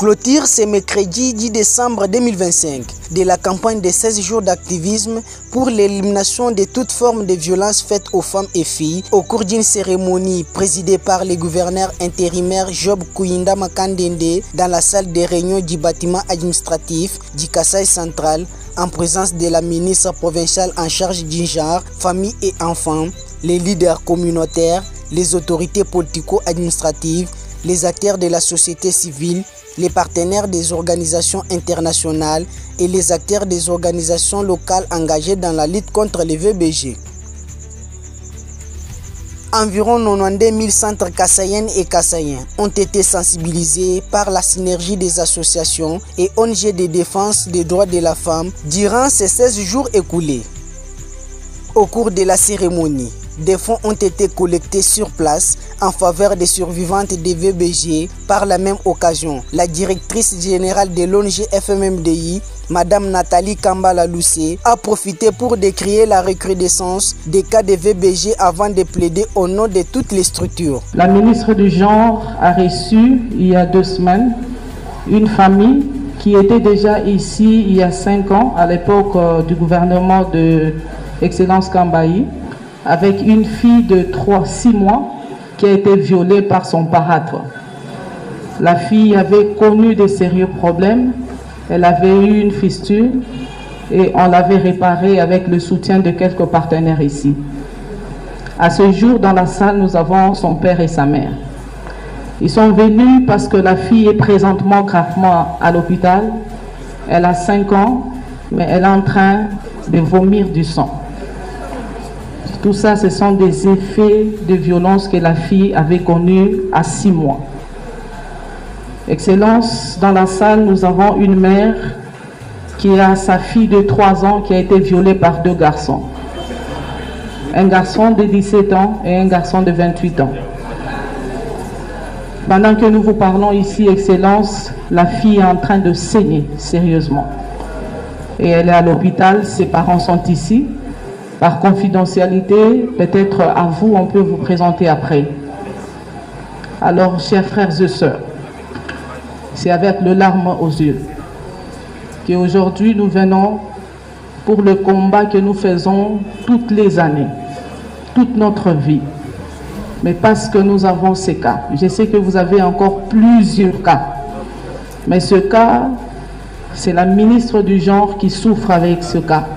clôture ce mercredi 10 décembre 2025 de la campagne de 16 jours d'activisme pour l'élimination de toute forme de violence faite aux femmes et filles au cours d'une cérémonie présidée par le gouverneur intérimaire Job Kuyinda Makandende dans la salle de réunion du bâtiment administratif du Kasaï central en présence de la ministre provinciale en charge du genre, famille et enfants, les leaders communautaires, les autorités politico-administratives, les acteurs de la société civile, les partenaires des organisations internationales et les acteurs des organisations locales engagées dans la lutte contre les VBG. Environ 92 000 centres kassaïennes et kassaïens ont été sensibilisés par la synergie des associations et ONG de défense des droits de la femme durant ces 16 jours écoulés. Au cours de la cérémonie, des fonds ont été collectés sur place en faveur des survivantes des VBG. Par la même occasion, la directrice générale de l'ONG FMMDI, Madame Nathalie Kambala-Loussé, a profité pour décrier la recrudescence des cas de VBG avant de plaider au nom de toutes les structures. La ministre du Genre a reçu il y a 2 semaines une famille qui était déjà ici il y a 5 ans, à l'époque du gouvernement de Excellence Kambayi, avec une fille de 6 mois qui a été violée par son parâtre. La fille avait connu de sérieux problèmes, elle avait eu une fistule et on l'avait réparée avec le soutien de quelques partenaires ici. À ce jour, dans la salle, nous avons son père et sa mère. Ils sont venus parce que la fille est présentement gravement à l'hôpital. Elle a 5 ans, mais elle est en train de vomir du sang. Tout ça, ce sont des effets de violence que la fille avait connus à 6 mois. Excellence, dans la salle, nous avons une mère qui a sa fille de 3 ans qui a été violée par 2 garçons. Un garçon de 17 ans et un garçon de 28 ans. Pendant que nous vous parlons ici, Excellence, la fille est en train de saigner sérieusement. Et elle est à l'hôpital, ses parents sont ici. Par confidentialité, peut-être à vous, on peut vous présenter après. Alors, chers frères et sœurs, c'est avec le larmes aux yeux qu'aujourd'hui nous venons pour le combat que nous faisons toutes les années, toute notre vie. Mais parce que nous avons ces cas, je sais que vous avez encore plusieurs cas, mais ce cas, c'est la ministre du Genre qui souffre avec ce cas.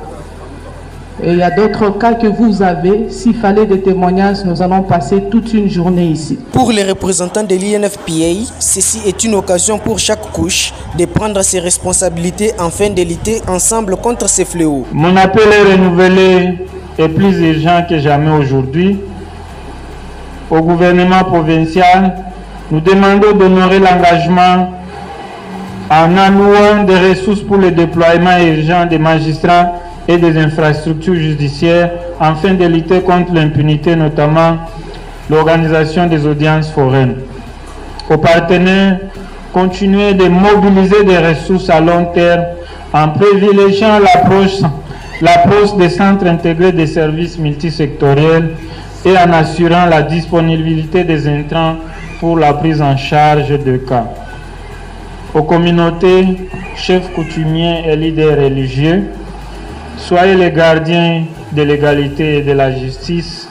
Et il y a d'autres cas que vous avez. S'il fallait des témoignages, nous allons passer toute une journée ici. Pour les représentants de l'INFPA, ceci est une occasion pour chaque couche de prendre ses responsabilités afin de lutter ensemble contre ces fléaux. Mon appel est renouvelé et plus urgent que jamais aujourd'hui. Au gouvernement provincial, nous demandons d'honorer l'engagement en allouant des ressources pour le déploiement urgent des magistrats et des infrastructures judiciaires afin de lutter contre l'impunité, notamment l'organisation des audiences foraines. Aux partenaires, continuer de mobiliser des ressources à long terme en privilégiant l'approche des centres intégrés des services multisectoriels et en assurant la disponibilité des intrants pour la prise en charge de cas. Aux communautés, chefs coutumiers et leaders religieux, soyez les gardiens de l'égalité et de la justice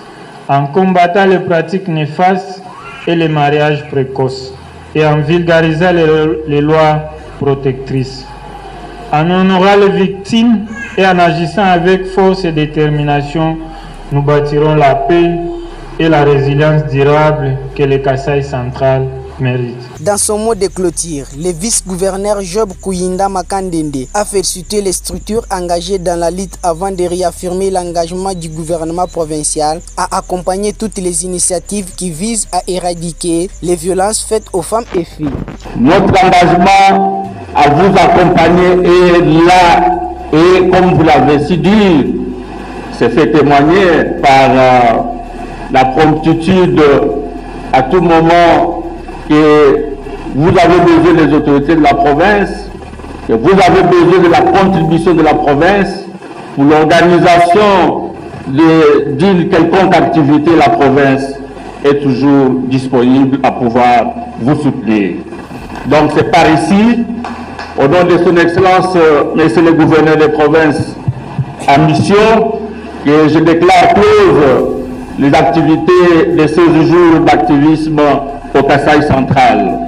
en combattant les pratiques néfastes et les mariages précoces et en vulgarisant les lois protectrices. En honorant les victimes et en agissant avec force et détermination, nous bâtirons la paix et la résilience durable que le Kasaï central mérite. Dans son mot de clôture, le vice-gouverneur Job Kuyinda Makandende a félicité les structures engagées dans la lutte avant de réaffirmer l'engagement du gouvernement provincial à accompagner toutes les initiatives qui visent à éradiquer les violences faites aux femmes et filles. Notre engagement à vous accompagner est là et comme vous l'avez si dit, c'est fait témoigner par la promptitude à tout moment que vous avez besoin des autorités de la province, que vous avez besoin de la contribution de la province pour l'organisation d'une quelconque activité. La province est toujours disponible à pouvoir vous soutenir. Donc c'est par ici, au nom de son Excellence, Monsieur le Gouverneur de province en mission, que je déclare close les activités de 16 jours d'activisme au Kasaï central.